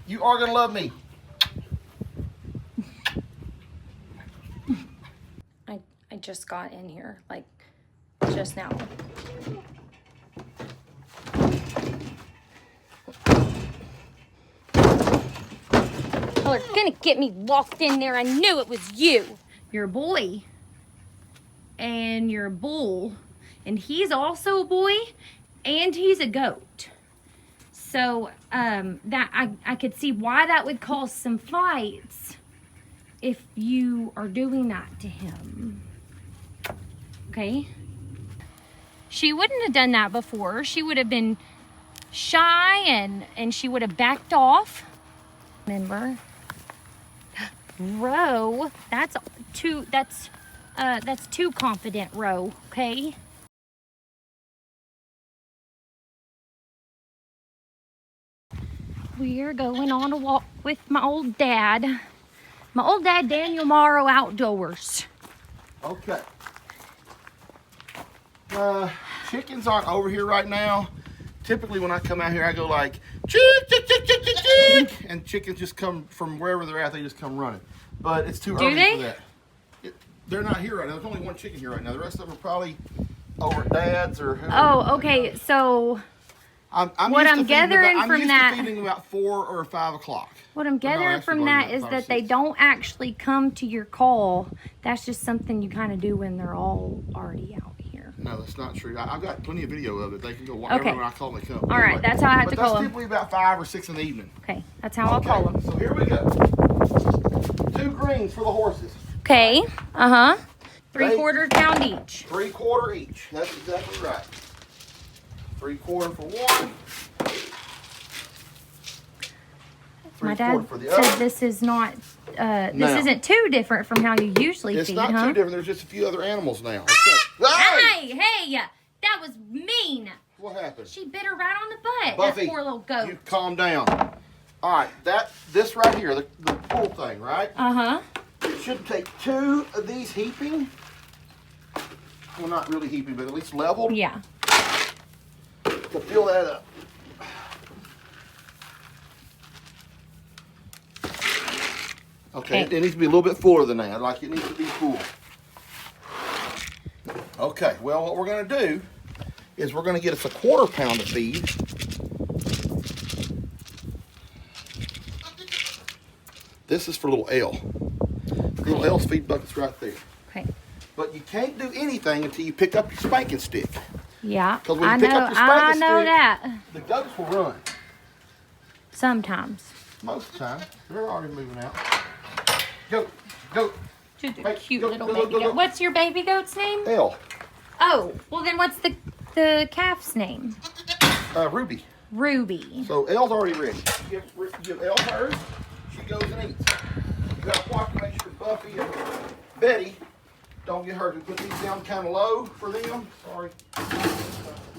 You are gonna love me. I just got in here, like, just now. Oh, they're gonna get me locked in there. I knew it was you. You're a boy. And you're a bull. And he's also a boy. And he's a goat. So, that I could see why that would cause some fights if you are doing that to him. Okay? She wouldn't have done that before. She would have been shy and she would have backed off. Remember? Ro, that's too confident, Ro, okay? We're going on a walk with my old dad. My old dad, Daniel Morrow Outdoors. Okay. Chickens aren't over here right now. Typically when I come out here, I go like, chick, chick, chick, chick, chick, chick, and chickens just come from wherever they're at, they just come running. But it's too early for that. They're not here right now. There's only one chicken here right now. The rest of them are probably over at Dad's or whoever. Oh, okay. So what I'm gathering from that, I'm used to feeding about 4 or 5 o'clock. What I'm gathering from that is that they don't actually come to your call. That's just something you kind of do when they're all already out here. No, that's not true. I've got plenty of video of it. They can go wherever when I call them, they come. All right, that's how I have to call them. That's typically about 5 or 6 in the evening. Okay, that's how I'll call them. So here we go. 2 greens for the horses. Okay, 3/4 pound each. 3/4 each. That's exactly right. 3/4 for one. My dad said this is not, this isn't too different from how you usually feed, It's not too different. There's just a few other animals now. Hey, that was mean. What happened? She bit her right on the butt. Buffy, that poor little goat. You calm down. All right, this right here, the pull thing, right? It should take 2 of these heaping. Well, not really heaping, but at least leveled. Yeah. To fill that up. Okay, it needs to be a little bit fuller than that. Like it needs to be full. Okay, well, what we're going to do is we're going to get us a 1/4 pound of feed. This is for little L. Little L's feed bucket's right there. Okay. But you can't do anything until you pick up your spanking stick. Yeah, Because when you pick up your spanking stick, that. The goats will run. Sometimes. Most of the time. They're already moving out. Go. Cute little baby goat. What's your baby goat's name? L. Oh, well then what's the calf's name? Ruby. Ruby. So L's already ready. Give L hers. She goes and eats. You gotta watch to make sure Buffy and Betty don't get hurt. We put these down kind of low for them. Sorry.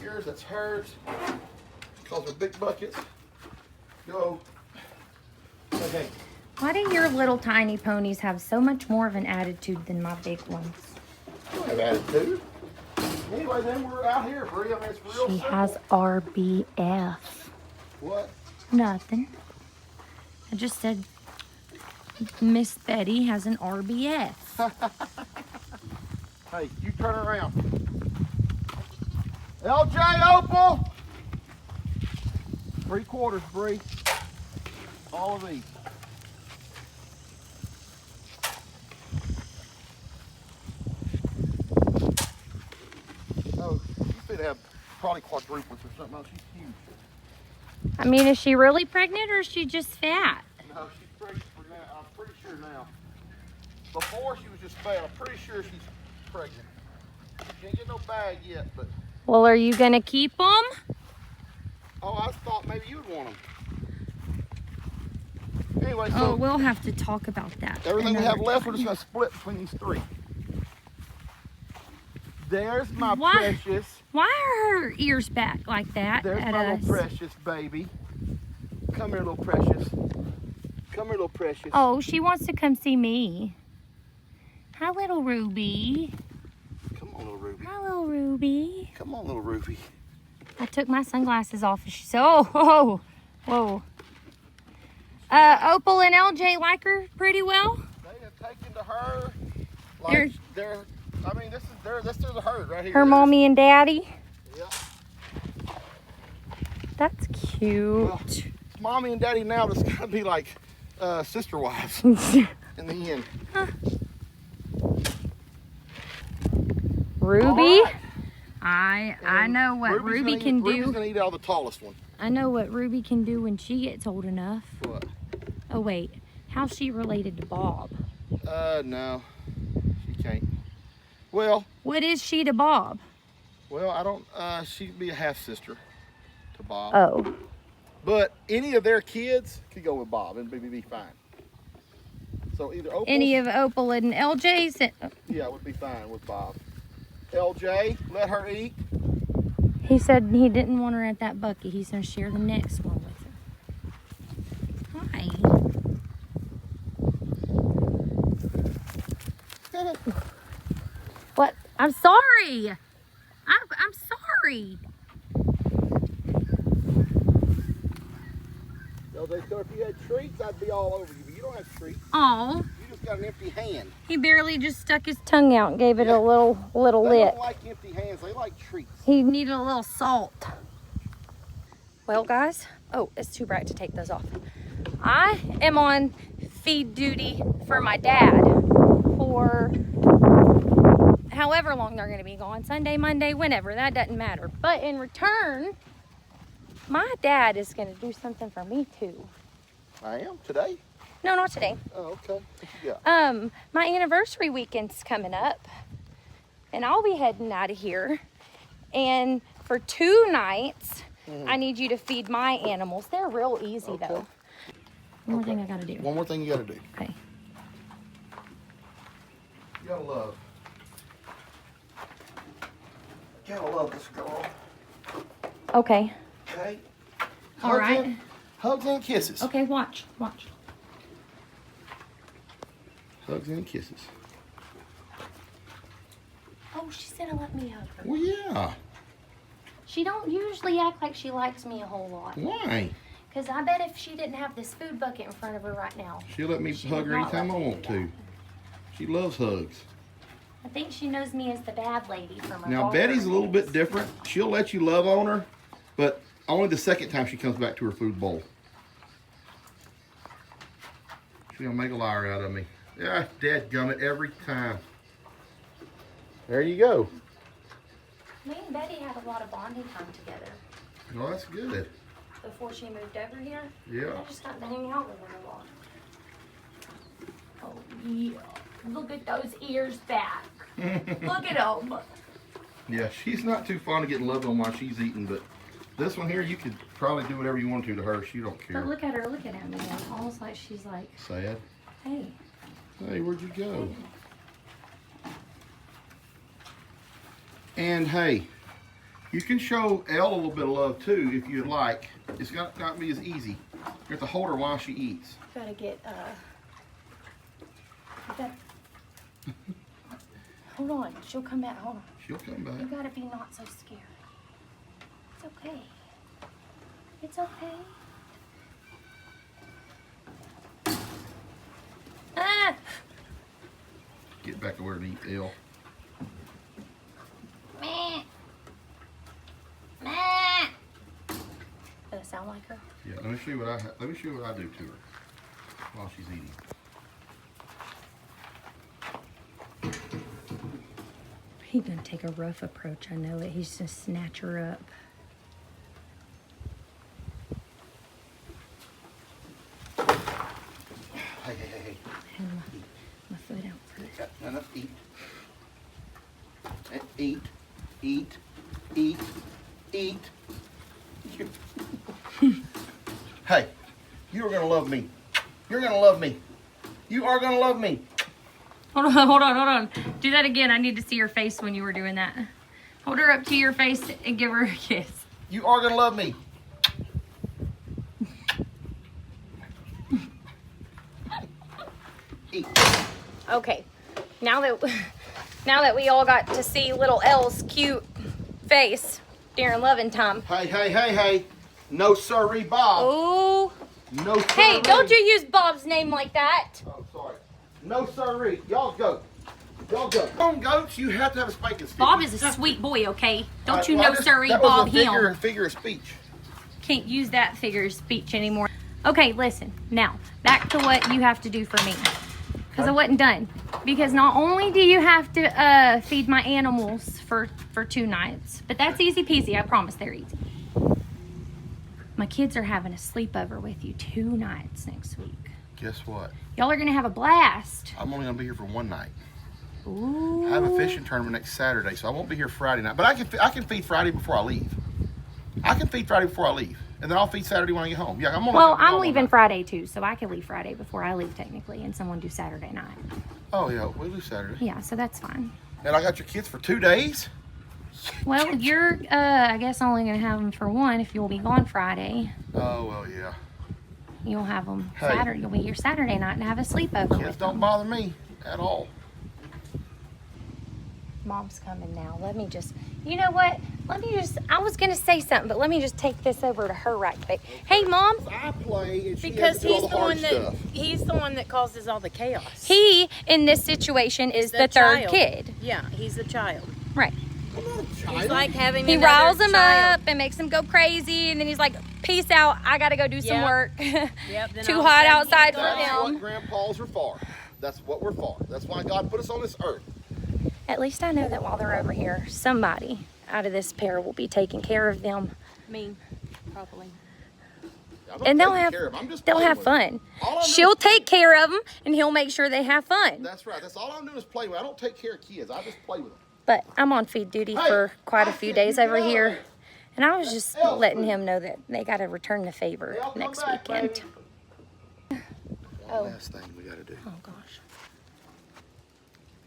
Yours, that's hers. Because they're big buckets. Go. Okay. Why do your little tiny ponies have so much more of an attitude than my big ones? I don't have attitude. Anyway, then we're out here, Bree. I mean, it's real She simple. has RBF. What? Nothing. I just said Miss Betty has an RBF. Hey, you turn around. LJ Opal! 3/4, Bree. All of these. Oh, you could have probably quadruplets or something else. She's huge. I mean, is she really pregnant or is she just fat? No, she's pregnant. I'm pretty sure now. Before she was just fat. I'm pretty sure she's pregnant. She ain't get no bag yet, but. Well, are you gonna keep them? Oh, I thought maybe you would want them. Anyway, so we'll have to talk about that. everything we have left, we're just gonna split between these 3. There's my precious. Why are her ears back like that? There's my little precious baby. Come here, little precious. Come here, little precious. Oh, she wants to come see me. Hi, little Ruby. Come on, little Ruby. Hi, little Ruby. Come on, little Ruby. I took my sunglasses off and she said, oh, whoa. Opal and LJ like her pretty well. They have taken to her like I mean, this is the herd right here. Her mommy and daddy. Yeah. That's cute. Well, mommy and daddy now just gotta be like sister wives in the end. Huh. Ruby. Right. I know what Ruby can do. Ruby's gonna eat out the tallest one. I know what Ruby can do when she gets old enough. What? Oh wait, how's she related to Bob? No, she can't. Well. What is she to Bob? Well, I don't. She'd be a half sister to Bob. Oh. But any of their kids could go with Bob and be fine. So either Opal. Any of Opal and LJ's? Yeah, would be fine with Bob. LJ, let her eat. He said he didn't want her at that bucket. He's going to share the next one with her. Hi. What? I'm sorry. I'm sorry. LJ, so if you had treats, I'd be all over you. But you don't have treats. Oh. You just got an empty hand. He barely just stuck his tongue out and gave it a little They lick. don't like empty hands. They like treats. He needed a little salt. Well, guys, oh, it's too bright to take those off. I am on feed duty for my dad for however long they're going to be gone. Sunday, Monday, whenever. That doesn't matter. But in return, my dad is going to do something for me too. I am today. No, not today. Oh, okay. What you got? My anniversary weekend's coming up, and I'll be heading out of here. And for 2 nights, I need you to feed my animals. They're real easy though. One more thing I gotta do. One more thing you gotta do. Okay. You gotta love. You gotta love this girl. Okay. Okay. All right. Hugs and kisses. Okay, watch. Hugs and kisses. Oh, she's gonna let me hug her. Well, yeah. She don't usually act like she likes me a whole lot. Why? Because I bet if she didn't have this food bucket in front of her right now, She'll let me hug her anytime I want to. She loves hugs. I think she knows me as the bad lady from her. Now, Betty's a little bit different. She'll let you love on her, but only the second time she comes back to her food bowl. She's gonna make a liar out of me. Yeah, dadgummit, every time. There you go. Me and Betty had a lot of bonding time together Well, that's good. before she moved over here. Yeah. I just got to hang out with her a lot. Oh, yeah. Look at those ears back. Look at them. Yeah, she's not too fond of getting loved on while she's eating, but this one here, you could probably do whatever you want to her. She don't care. But look at her looking at me. It's almost like she's like, Sad. hey. Hey, where'd you go? And hey, you can show Elle a little bit of love too if you'd like. It's not be as easy. You have to hold her while she eats. Gotta get, hold on, she'll come back, hold on. She'll come You back. gotta be not so scared. It's okay. It's okay. Ah! Get back to where to eat, Elle. Meh. Meh. Does it sound like her? Yeah, let me show you what I do to her while she's eating. He's gonna take a rough approach, I know it. He's gonna snatch her up. Hey. Have my foot out first. Yeah, enough. Eat. Hey, you are gonna love me. You're gonna love me. You are gonna love me. Hold on. Do that again. I need to see your face when you were doing that. Hold her up to your face and give her a kiss. You are gonna love me. Eat. Okay. Now that we all got to see little Elle's cute face during loving time. Hey. No sirree, Bob. Oh, No siree. Hey, don't you use Bob's name like that. Oh, sorry. No siree. Y'all go. Y'all go. On goats, you have to have a spanking stick. Bob is a sweet boy, okay? Don't you Well, know, sirree, that Bob was a him. figure of speech. Can't use that figure of speech anymore. Okay, listen. Now, back to what you have to do for me. Because I wasn't done. Because not only do you have to feed my animals for 2 nights, but that's easy peasy. I promise they're easy. My kids are having a sleepover with you 2 nights next week. Guess what? Y'all are going to have a blast. I'm only going to be here for 1 night. Ooh. I have a fishing tournament next Saturday, so I won't be here Friday night. But I can feed Friday before I leave. I can feed Friday before I leave. And then I'll feed Saturday when I get home. Yeah, I'm leaving Friday too, so I can leave Friday before I leave technically, and someone do Saturday night. Oh, yeah, we'll do Saturday. Yeah, so that's fine. And I got your kids for 2 days? Well, you're, I guess, only going to have them for 1 if you'll be gone Friday. Oh, well, yeah. You'll have them Hey. Saturday. You'll be here Saturday night and have a sleepover Kids with don't them. bother me at all. Mom's coming now. Let me just, you know what? I was going to say something, but let me just take this over to her right quick. Hey, Mom. I play and she Because has to do all he's the hard stuff. he's the one that causes all the chaos. He, in this situation, is the 3rd child. kid. Yeah, he's the child. Right. I'm not a He's child. like having He another riles him child. up and makes him go crazy, and then he's like, peace out. I got to go do some Yep. work. Yep, then Too all of a hot sudden outside he's for gone. That's what him. grandpas are for. That's what we're for. That's why God put us on this earth. At least I know that while they're over here, somebody out of this pair will be taking care of them. Me, probably. I'm not And they'll taking have care of 'em. I'm just they'll playing have with 'em. fun. All I'm doing She'll is playing. take care of them, and he'll make sure they have fun. That's right. That's all I'm doing is play with. I don't take care of kids. I just play with them. But I'm on feed duty Hey, for quite a I few said days you over get out of here, there. and I was just Elf letting food. him know that they got to return the favor Hey, I'll come next back, weekend. baby. Oh. One last thing we got to do. Oh gosh,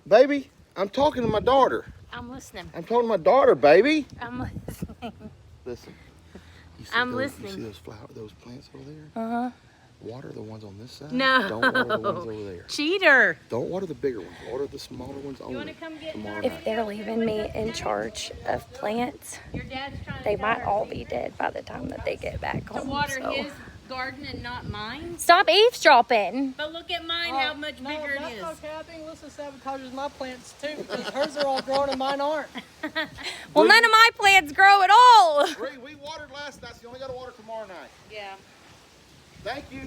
Baby, I'm talking to my daughter. I'm listening. I'm talking to my daughter, baby. I'm listening. Listen. You see I'm those, listening. You see those plants over there? uh-huh. Water the ones on this side. No. Don't water the ones over there. Cheater. Don't water the bigger ones. Water the smaller ones only. wanna come get tomorrow If night. they're leaving me in charge of plants, Your dad's trying they might all be dead by the time that they get back to home. water so. his garden and not mine. Stop eavesdropping. But look at mine, how much bigger it that's is. okay. I think Alyssa sabotages my plants too because hers are all growing and mine aren't. Well, none of my plants grow at all. Bree, we watered last night, so you only got to water tomorrow night. Yeah. Thank you.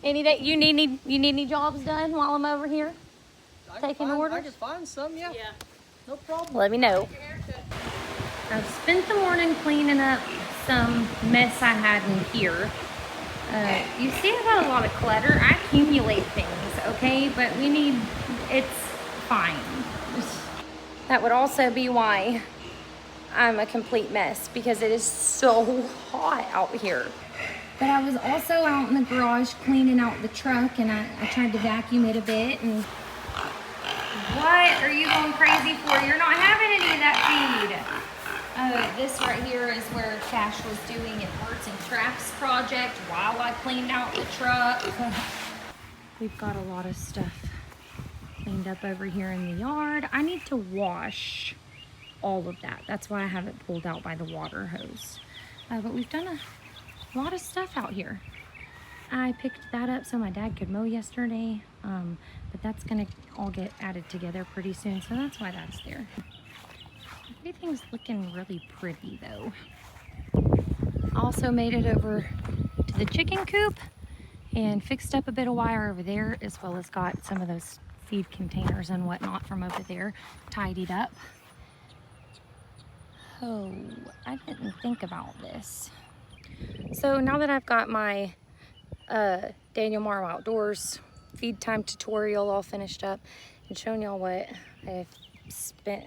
Any day you need any jobs done while I'm over here? I Taking can find, orders? I can find some, yeah. Yeah. No problem. Let me know. I've spent the morning cleaning up some mess I had in here. You see, I've got a lot of clutter. I accumulate things, okay? But it's fine. That would also be why I'm a complete mess, because it is so hot out here. But I was also out in the garage cleaning out the truck, and I tried to vacuum it a bit. And what are you going crazy for? You're not having any of that feed. This right here is where Cash was doing an arts and crafts project while I cleaned out the truck. We've got a lot of stuff cleaned up over here in the yard. I need to wash all of that. That's why I have it pulled out by the water hose. But we've done a lot of stuff out here. I picked that up so my dad could mow yesterday, but that's gonna all get added together pretty soon, so that's why that's there. Everything's looking really pretty though. Also made it over to the chicken coop and fixed up a bit of wire over there, as well as got some of those feed containers and whatnot from over there tidied up. Oh, I didn't think about this. So now that I've got my Daniel Morrow Outdoors feed time tutorial all finished up and shown y'all what I've spent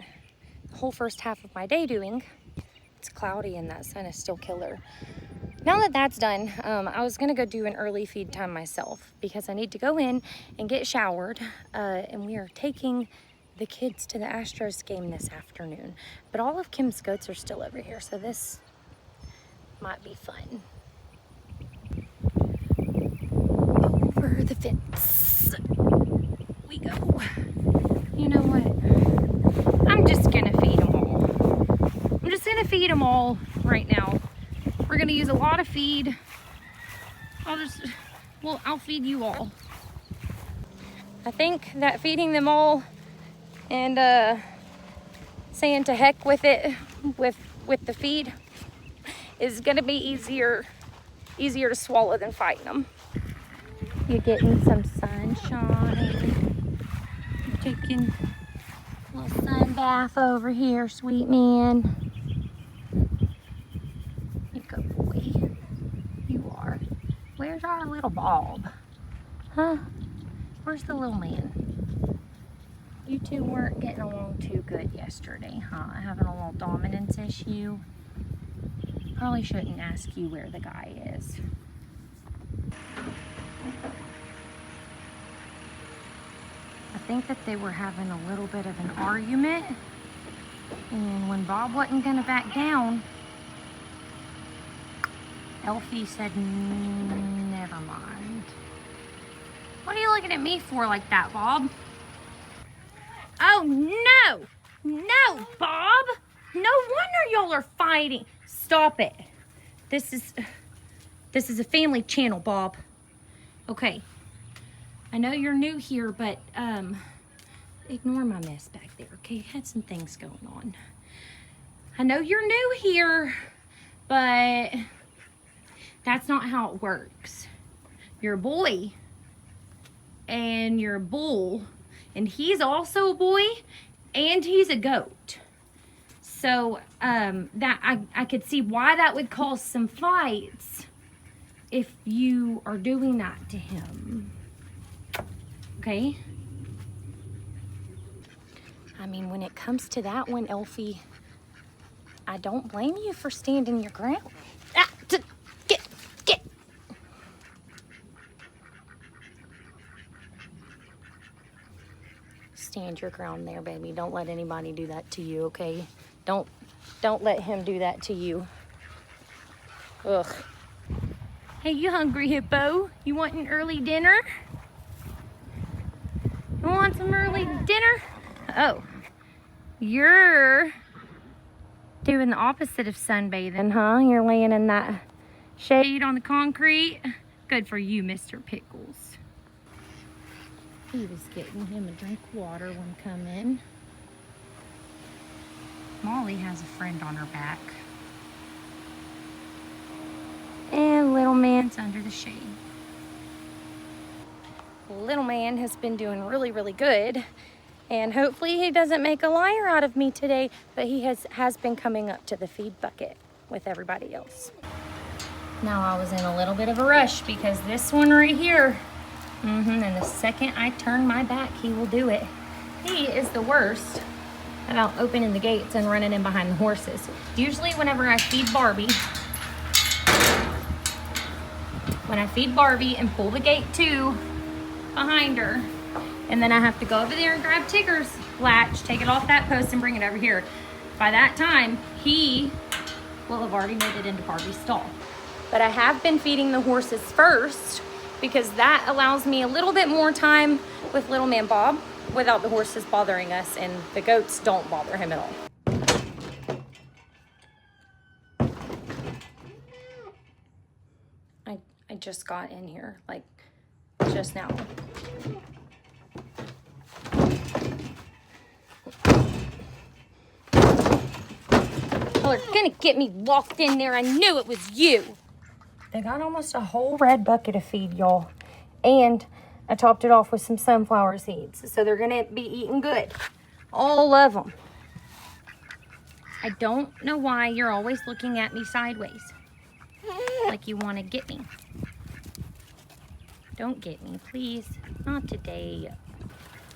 the whole first half of my day doing, it's cloudy and that sun is still killer. Now that that's done, I was gonna go do an early feed time myself because I need to go in and get showered, and we are taking the kids to the Astros game this afternoon. But all of Kim's goats are still over here, so this might be fun. Over the fence we go. You know what? I'm just gonna feed them all. I'm just gonna feed them all right now. We're gonna use a lot of feed I'll feed you all. I think that feeding them all and saying to heck with it with the feed is gonna be easier to swallow than fighting them. You're getting some sunshine. You're taking a little sun bath over here, sweet man. You good boy. You are. Where's our little Bob? Huh? Where's the little man? You two weren't getting along too good yesterday, huh? Having a little dominance issue. Probably shouldn't ask you where the guy is. I think that they were having a little bit of an argument, and when Bob wasn't gonna back down, Elfie said, never mind. What are you looking at me for like that, Bob? Oh, no! No, Bob! No wonder y'all are fighting. Stop it. This is a family channel, Bob. Okay. I know you're new here, but ignore my mess back there, okay? Had some things going on. I know you're new here, but that's not how it works. You're a boy, and you're a bull, and he's also a boy, and he's a goat. So that I could see why that would cause some fights if you are doing that to him. Okay? I mean, when it comes to that one, Elfie, I don't blame you for standing your ground. Get. Stand your ground there, baby. Don't let anybody do that to you, okay? Don't let him do that to you. Ugh. Hey, you hungry hippo? You want an early dinner? You want some early dinner? Oh, you're doing the opposite of sunbathing, huh? You're laying in that shade on the concrete. Good for you, Mr. Pickles. He was getting him a drink of water when coming. Molly has a friend on her back. And little man's under the shade. Little man has been doing really, really good. And hopefully he doesn't make a liar out of me today, but he has been coming up to the feed bucket with everybody else. Now I was in a little bit of a rush because this one right here, and the second I turn my back, he will do it. He is the worst about opening the gates and running in behind the horses. Usually whenever I feed Barbie, and pull the gate to behind her, and then I have to go over there and grab Tigger's latch, take it off that post and bring it over here. By that time, he will have already made it into Barbie's stall. But I have been feeding the horses first because that allows me a little bit more time with little man Bob without the horses bothering us, and the goats don't bother him at all. I just got in here, like, just now. Y'all are gonna get me locked in there. I knew it was you. They got almost a whole red bucket of feed, y'all. And I topped it off with some sunflower seeds. So they're gonna be eating good. All of them. I don't know why you're always looking at me sideways. Like you wanna get me. Don't get me, please. Not today.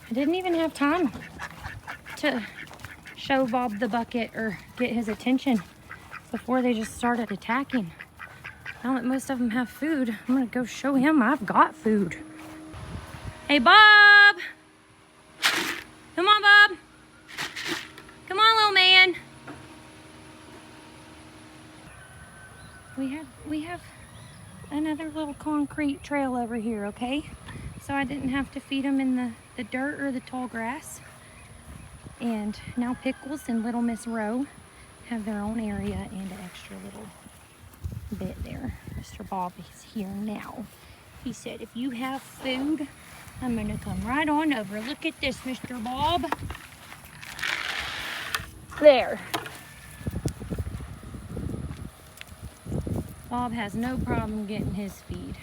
I didn't even have time to show Bob the bucket or get his attention before they just started attacking. Now that most of them have food, I'm gonna go show him I've got food. Hey, Bob! Come on, Bob! Come on, little man! We have another little concrete trail over here, okay? So I didn't have to feed them in the dirt or the tall grass. And now Pickles and Little Miss Rowe have their own area and an extra little bit there. Just Mr. Bob is here now. He said, if you have food, I'm gonna come right on over. Look at this, Mr. Bob. There. Bob has no problem getting his feed.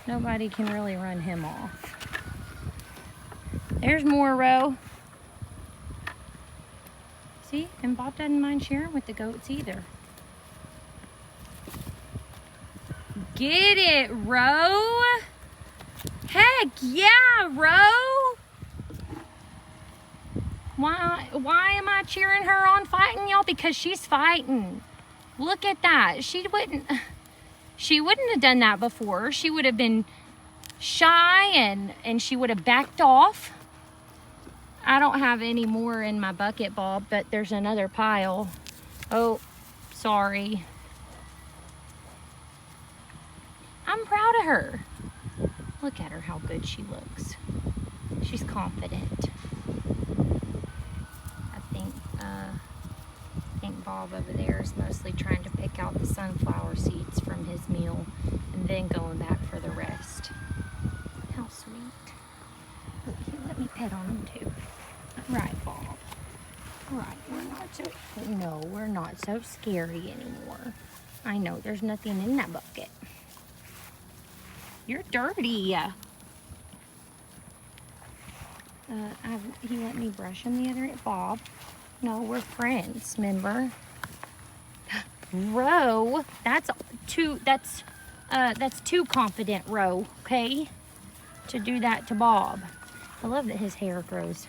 Nobody can really run him off. There's more, Ro. See, and Bob doesn't mind sharing with the goats either. Get it, Ro. Heck yeah, Ro. Why am I cheering her on fighting, y'all? Because she's fighting. Look at that. She wouldn't have done that before. She would have been shy and she would have backed off. I don't have any more in my bucket, Bob, but there's another pile. Oh, sorry. I'm proud of her. Look at her, how good she looks. She's confident. I think Bob over there is mostly trying to pick out the sunflower seeds from his meal and then going back for the rest. How sweet. Look, here, let me pet on him too. Right, Bob. Right, we're not so scary anymore. I know, there's nothing in that bucket. You're dirty. He let me brush him the other day. Bob, no, we're friends, remember? Ro, that's too confident, Ro, okay? To do that to Bob. I love that his hair grows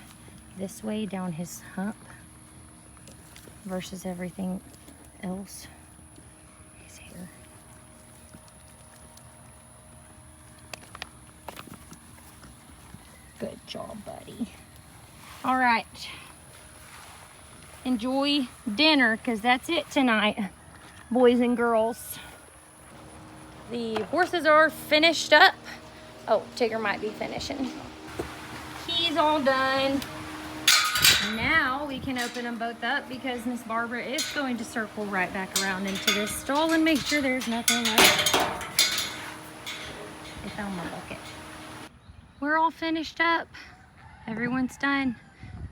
this way down his hump versus everything else. His hair. Good job, buddy. All right. Enjoy dinner, because that's it tonight, boys and girls. The horses are finished up. Oh, Tigger might be finishing. He's all done. Now we can open them both up because Miss Barbara is going to circle right back around into this stall and make sure there's nothing left. I found my bucket. We're all finished up. Everyone's done.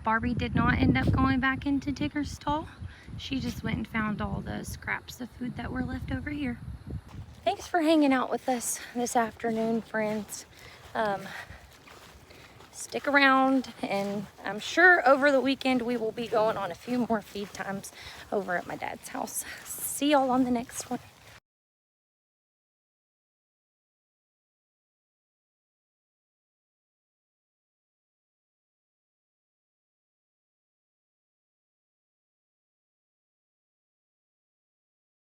Barbie did not end up going back into Tigger's stall. She just went and found all the scraps of food that were left over here. Thanks for hanging out with us this afternoon, friends. Stick around, and I'm sure over the weekend we will be going on a few more feed times over at my dad's house. See y'all on the next one.